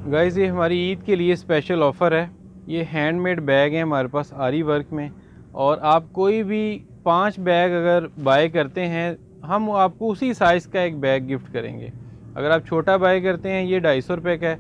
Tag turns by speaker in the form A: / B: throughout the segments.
A: Guys ये हमारी ईद के लिए स्पेशल ऑफ़र है। ये हैंडमेड बैग हैं हमारे पास आरी वर्क में, और आप कोई भी 5 बैग अगर बाय करते हैं हम आपको उसी साइज़ का एक बैग गिफ्ट करेंगे। अगर आप छोटा बाय करते हैं ये 250 रुपये का है।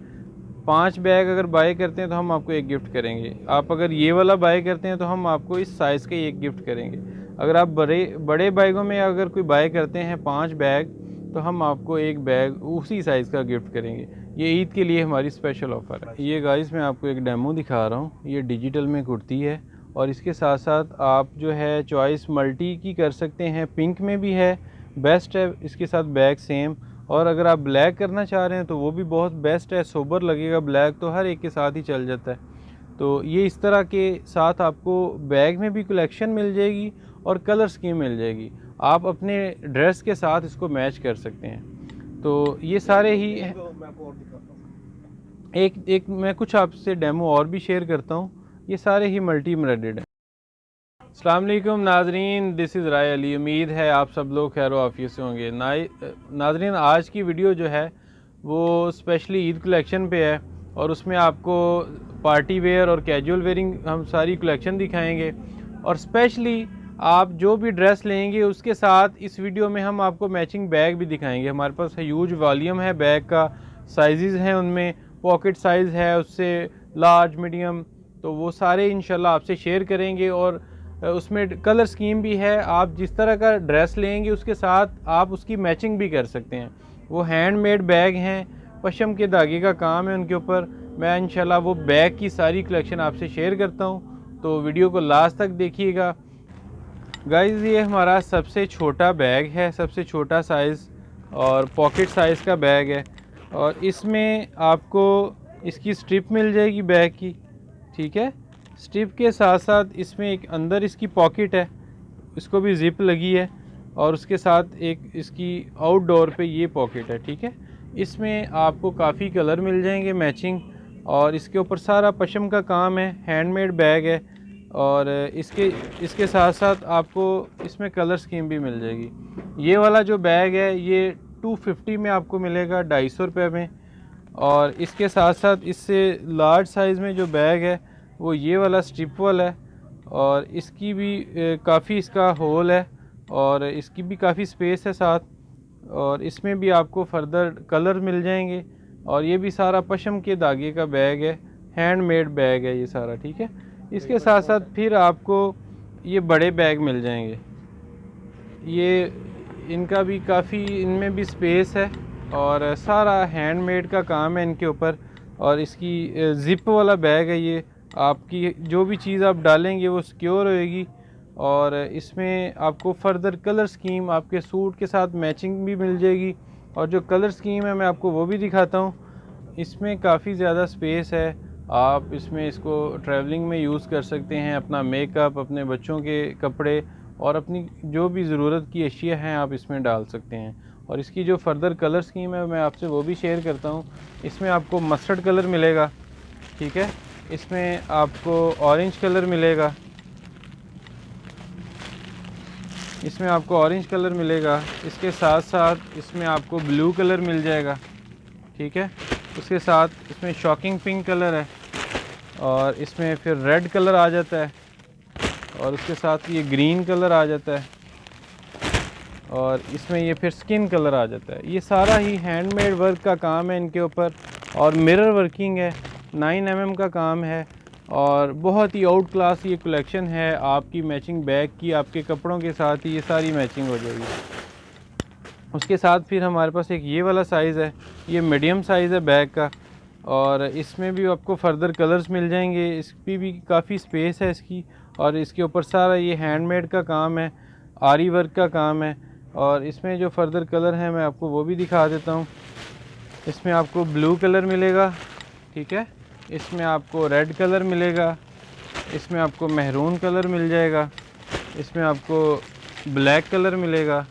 A: 5 बैग अगर बाय करते हैं तो हम आपको एक गिफ्ट करेंगे। आप अगर ये वाला बाय करते हैं तो हम आपको इस साइज़ का एक गिफ्ट करेंगे। अगर आप बड़े बड़े बैगों में अगर कोई बाय करते हैं 5 बैग तो हम आपको एक बैग उसी साइज़ का गिफ्ट करेंगे। ये ईद के लिए हमारी स्पेशल ऑफ़र है। ये गाइस मैं आपको एक डेमो दिखा रहा हूँ। ये डिजिटल में कुर्ती है और इसके साथ साथ आप जो है चॉइस मल्टी की कर सकते हैं। पिंक में भी है, बेस्ट है। इसके साथ बैग सेम, और अगर आप ब्लैक करना चाह रहे हैं तो वो भी बहुत बेस्ट है। सोबर लगेगा, ब्लैक तो हर एक के साथ ही चल जाता है। तो ये इस तरह के साथ आपको बैग में भी कलेक्शन मिल जाएगी और कलर स्कीम मिल जाएगी। आप अपने ड्रेस के साथ इसको मैच कर सकते हैं। तो ये सारे ही एक मैं कुछ आपसे डेमो और भी शेयर करता हूँ। ये सारे ही मल्टी एम्ब्रॉयडर्ड हैं। अस्सलाम वालेकुम नाजरीन, दिस इज़ राय अली। उम्मीद है आप सब लोग खैर आफियत से होंगे। नाजरीन आज की वीडियो जो है वो स्पेशली ईद कलेक्शन पे है, और उसमें आपको पार्टी वेयर और कैजुअल वेयरिंग हम सारी कलेक्शन दिखाएंगे। और स्पेशली आप जो भी ड्रेस लेंगे उसके साथ इस वीडियो में हम आपको मैचिंग बैग भी दिखाएंगे। हमारे पास ह्यूज वॉल्यूम है बैग का, साइज़ हैं उनमें, पॉकेट साइज़ है उससे लार्ज मीडियम, तो वो सारे इंशाल्लाह आपसे शेयर करेंगे। और उसमें कलर स्कीम भी है। आप जिस तरह का ड्रेस लेंगे उसके साथ आप उसकी मैचिंग भी कर सकते हैं। वो हैंडमेड बैग हैं, पशम के धागे का काम है उनके ऊपर। मैं इंशाल्लाह वो बैग की सारी कलेक्शन आपसे शेयर करता हूँ, तो वीडियो को लास्ट तक देखिएगा। गाइस ये हमारा सबसे छोटा बैग है, सबसे छोटा साइज़ और पॉकेट साइज़ का बैग है। और इसमें आपको इसकी स्ट्रिप मिल जाएगी बैग की, ठीक है। स्ट्रिप के साथ साथ इसमें एक अंदर इसकी पॉकेट है, इसको भी ज़िप लगी है, और उसके साथ एक इसकी आउटडोर पे ये पॉकेट है, ठीक है। इसमें आपको काफ़ी कलर मिल जाएंगे मैचिंग, और इसके ऊपर सारा पशम का काम है, हैंडमेड बैग है। और इसके साथ साथ आपको इसमें कलर स्कीम भी मिल जाएगी। ये वाला जो बैग है ये 250 में आपको मिलेगा, 250 रुपये में। और इसके साथ साथ इससे लार्ज साइज़ में जो बैग है वो ये वाला स्ट्रिप वाला है, और इसकी भी काफ़ी इसका होल है, और इसकी भी काफ़ी स्पेस है साथ, और इसमें भी आपको फर्दर कलर मिल जाएंगे। और ये भी सारा पशम के धागे का बैग है, हैंडमेड बैग है ये सारा, ठीक है। इसके साथ साथ फिर आपको ये बड़े बैग मिल जाएंगे। ये इनका भी काफ़ी, इनमें भी स्पेस है, और सारा हैंडमेड का काम है इनके ऊपर। और इसकी ज़िप वाला बैग है ये, आपकी जो भी चीज़ आप डालेंगे वो सिक्योर होएगी। और इसमें आपको फर्दर कलर स्कीम आपके सूट के साथ मैचिंग भी मिल जाएगी। और जो कलर स्कीम है मैं आपको वो भी दिखाता हूँ। इसमें काफ़ी ज़्यादा स्पेस है, आप इसमें इसको ट्रैवलिंग में यूज़ कर सकते हैं, अपना मेकअप, अपने बच्चों के कपड़े और अपनी जो भी ज़रूरत की अशिया हैं आप इसमें डाल सकते हैं। और इसकी जो फर्दर कलर स्कीम है मैं आपसे वो भी शेयर करता हूँ। इसमें आपको मस्टर्ड कलर मिलेगा, ठीक है। इसमें आपको ऑरेंज कलर मिलेगा, इसमें आपको ऑरेंज कलर मिलेगा। इसके साथ साथ इसमें आपको ब्लू कलर मिल जाएगा, ठीक है। उसके साथ इसमें शॉकिंग पिंक कलर है, और इसमें फिर रेड कलर आ जाता है, और उसके साथ ये ग्रीन कलर आ जाता है, और इसमें ये फिर स्किन कलर आ जाता है। ये सारा ही हैंडमेड वर्क का काम है इनके ऊपर, और मिरर वर्किंग है, 9 mm का काम है, और बहुत ही आउट क्लास ये कलेक्शन है। आपकी मैचिंग बैग की आपके कपड़ों के साथ ही ये सारी मैचिंग हो जाएगी। उसके साथ फिर हमारे पास एक ये वाला साइज़ है, ये मीडियम साइज़ है बैग का, और इसमें भी आपको फर्दर कलर्स मिल जाएंगे। इस पर भी काफ़ी स्पेस है इसकी, और इसके ऊपर सारा ये हैंडमेड का काम है, आरी वर्क का काम है। और इसमें जो फर्दर कलर हैं मैं आपको वो भी दिखा देता हूँ। इसमें आपको ब्लू कलर मिलेगा, ठीक है। इसमें आपको रेड कलर मिलेगा, इसमें आपको महरून कलर मिल जाएगा, इसमें आपको ब्लैक कलर मिलेगा,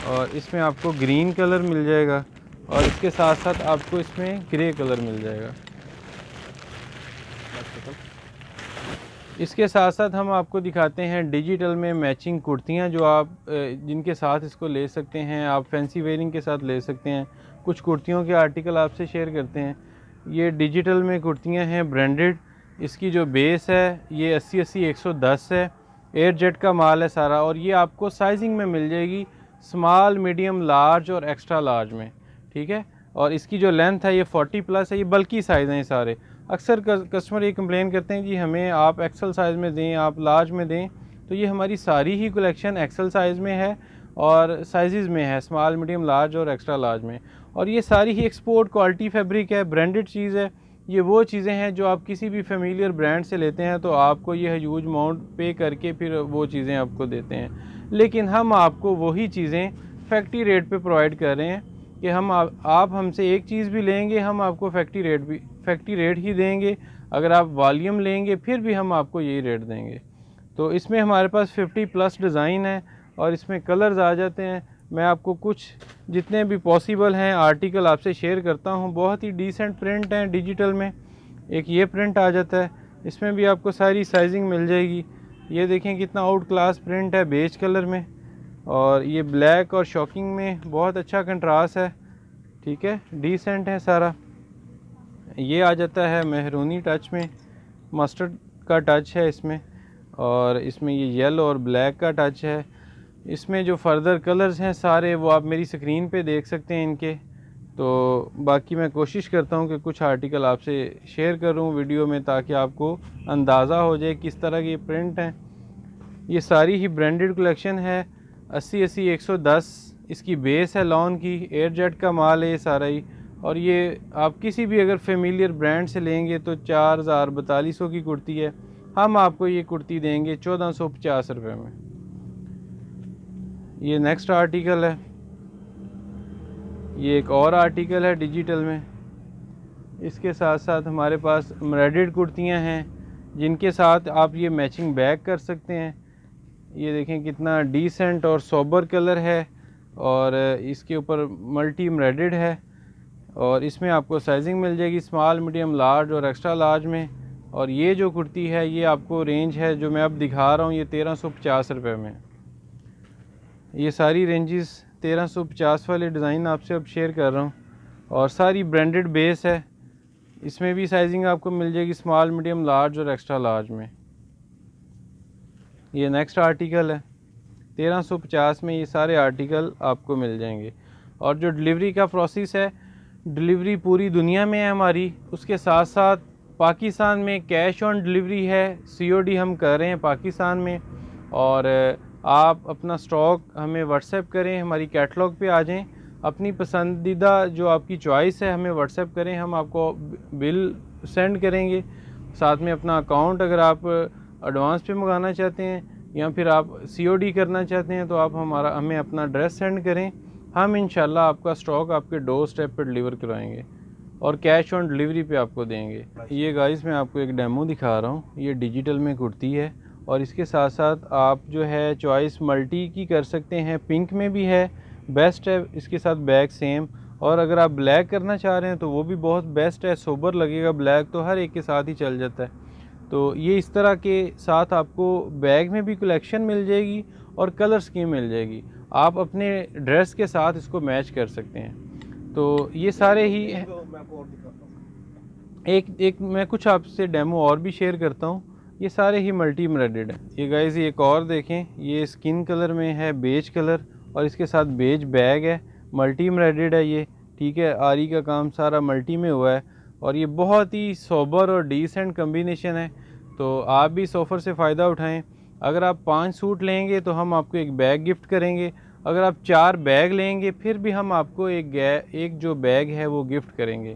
A: और इसमें आपको ग्रीन कलर मिल जाएगा, और इसके साथ साथ आपको इसमें ग्रे कलर मिल जाएगा। इसके साथ साथ हम आपको दिखाते हैं डिजिटल में मैचिंग कुर्तियाँ, जो आप जिनके साथ इसको ले सकते हैं। आप फैंसी वेयरिंग के साथ ले सकते हैं। कुछ कुर्तियों के आर्टिकल आपसे शेयर करते हैं। ये डिजिटल में कुर्तियाँ हैं ब्रांडेड। इसकी जो बेस है ये 80-80 110 है, एयर जेट का माल है सारा। और ये आपको साइजिंग में मिल जाएगी स्मॉल, मीडियम, लार्ज और एक्स्ट्रा लार्ज में, ठीक है। और इसकी जो लेंथ है ये 40+ है। ये बल्कि साइज़ हैं ये सारे। अक्सर कस्टमर ये कंप्लेन करते हैं कि हमें आप एक्सल साइज़ में दें, आप लार्ज में दें। तो ये हमारी सारी ही कलेक्शन एक्सल साइज़ में है और साइज़ में है, स्मॉल, मीडियम, लार्ज और एक्स्ट्रा लार्ज में। और ये सारी ही एक्सपोर्ट क्वालिटी फैब्रिक है, ब्रांडेड चीज़ है। ये वो चीज़ें हैं जो आप किसी भी फेमिलियर ब्रांड से लेते हैं तो आपको ये ह्यूज अमाउंट पे करके फिर वो चीज़ें आपको देते हैं। लेकिन हम आपको वही चीज़ें फैक्ट्री रेट पे प्रोवाइड कर रहे हैं कि हम आप हमसे एक चीज़ भी लेंगे, हम आपको फैक्ट्री रेट ही देंगे। अगर आप वॉल्यूम लेंगे फिर भी हम आपको यही रेट देंगे। तो इसमें हमारे पास 50+ डिज़ाइन है और इसमें कलर्स आ जाते हैं। मैं आपको कुछ जितने भी पॉसिबल हैं आर्टिकल आपसे शेयर करता हूं। बहुत ही डिसेंट प्रिंट हैं डिजिटल में। एक ये प्रिंट आ जाता है, इसमें भी आपको सारी साइजिंग मिल जाएगी। ये देखें कितना आउट क्लास प्रिंट है बेज कलर में, और ये ब्लैक और शॉकिंग में बहुत अच्छा कंट्रास्ट है, ठीक है, डिसेंट है सारा। ये आ जाता है मेहरूनी टच में, मस्टर्ड का टच है इसमें, और इसमें ये येलो और ब्लैक का टच है। इसमें जो फर्दर कलर्स हैं सारे वो आप मेरी स्क्रीन पे देख सकते हैं इनके। तो बाकी मैं कोशिश करता हूँ कि कुछ आर्टिकल आपसे शेयर करूँ वीडियो में ताकि आपको अंदाज़ा हो जाए किस तरह के प्रिंट हैं। ये सारी ही ब्रांडेड कलेक्शन है, 80-80 110 इसकी बेस है लॉन की, एयर जेट का माल है ये सारा ही। और ये आप किसी भी अगर फेमिलियर ब्रांड से लेंगे तो 4000 4200 की कुर्ती है, हम आपको ये कुर्ती देंगे 1450 रुपये में। ये नेक्स्ट आर्टिकल है, ये एक और आर्टिकल है डिजिटल में। इसके साथ साथ हमारे पास एम्ब्रॉयडर्ड कुर्तियाँ हैं जिनके साथ आप ये मैचिंग बैग कर सकते हैं। ये देखें कितना डिसेंट और सोबर कलर है, और इसके ऊपर मल्टी एम्ब्रॉयडर्ड है। और इसमें आपको साइजिंग मिल जाएगी स्मॉल, मीडियम, लार्ज और एक्स्ट्रा लार्ज में। और ये जो कुर्ती है ये आपको रेंज है जो मैं अब दिखा रहा हूँ ये 1350 रुपये में। ये सारी रेंजेस 1350 वाले डिज़ाइन आपसे अब शेयर कर रहा हूँ, और सारी ब्रांडेड बेस है। इसमें भी साइजिंग आपको मिल जाएगी स्मॉल, मीडियम, लार्ज और एक्स्ट्रा लार्ज में। ये नेक्स्ट आर्टिकल है, 1350 में ये सारे आर्टिकल आपको मिल जाएंगे। और जो डिलीवरी का प्रोसेस है, डिलीवरी पूरी दुनिया में है हमारी। उसके साथ साथ पाकिस्तान में कैश ऑन डिलीवरी है, COD हम कर रहे हैं पाकिस्तान में। और आप अपना स्टॉक हमें व्हाट्सएप करें, हमारी कैटलॉग पे आ जाएं, अपनी पसंदीदा जो आपकी चॉइस है हमें व्हाट्सएप करें, हम आपको बिल सेंड करेंगे। साथ में अपना अकाउंट अगर आप एडवांस पे मंगाना चाहते हैं या फिर आप COD करना चाहते हैं तो आप हमें अपना एड्रेस सेंड करें, हम इंशाल्लाह आपका स्टॉक आपके डोर स्टेप पर डिलीवर करवाएंगे और कैश ऑन डिलीवरी पे आपको देंगे। ये गाइस मैं आपको एक डेमो दिखा रहा हूँ। ये डिजिटल में कुर्ती है और इसके साथ साथ आप जो है चॉइस मल्टी की कर सकते हैं, पिंक में भी है, बेस्ट है। इसके साथ बैग सेम, और अगर आप ब्लैक करना चाह रहे हैं तो वो भी बहुत बेस्ट है, सोबर लगेगा ब्लैक, तो हर एक के साथ ही चल जाता है। तो ये इस तरह के साथ आपको बैग में भी कलेक्शन मिल जाएगी और कलर स्कीम मिल जाएगी, आप अपने ड्रेस के साथ इसको मैच कर सकते हैं। तो ये सारे ही एक मैं कुछ आपसे डेमो और भी शेयर करता हूँ। ये सारे ही मल्टी एम्ब्रॉयडर्ड है। ये गाइस एक और देखें, ये स्किन कलर में है, बेज कलर, और इसके साथ बेज बैग है, मल्टी एम्ब्रॉयडर्ड है ये, ठीक है। आरी का काम सारा मल्टी में हुआ है और ये बहुत ही सोबर और डिसेंट कम्बिनेशन है। तो आप भी इस ऑफ़र से फ़ायदा उठाएं। अगर आप 5 सूट लेंगे तो हम आपको एक बैग गिफ्ट करेंगे, अगर आप 4 बैग लेंगे फिर भी हम आपको एक जो बैग है वो गिफ्ट करेंगे।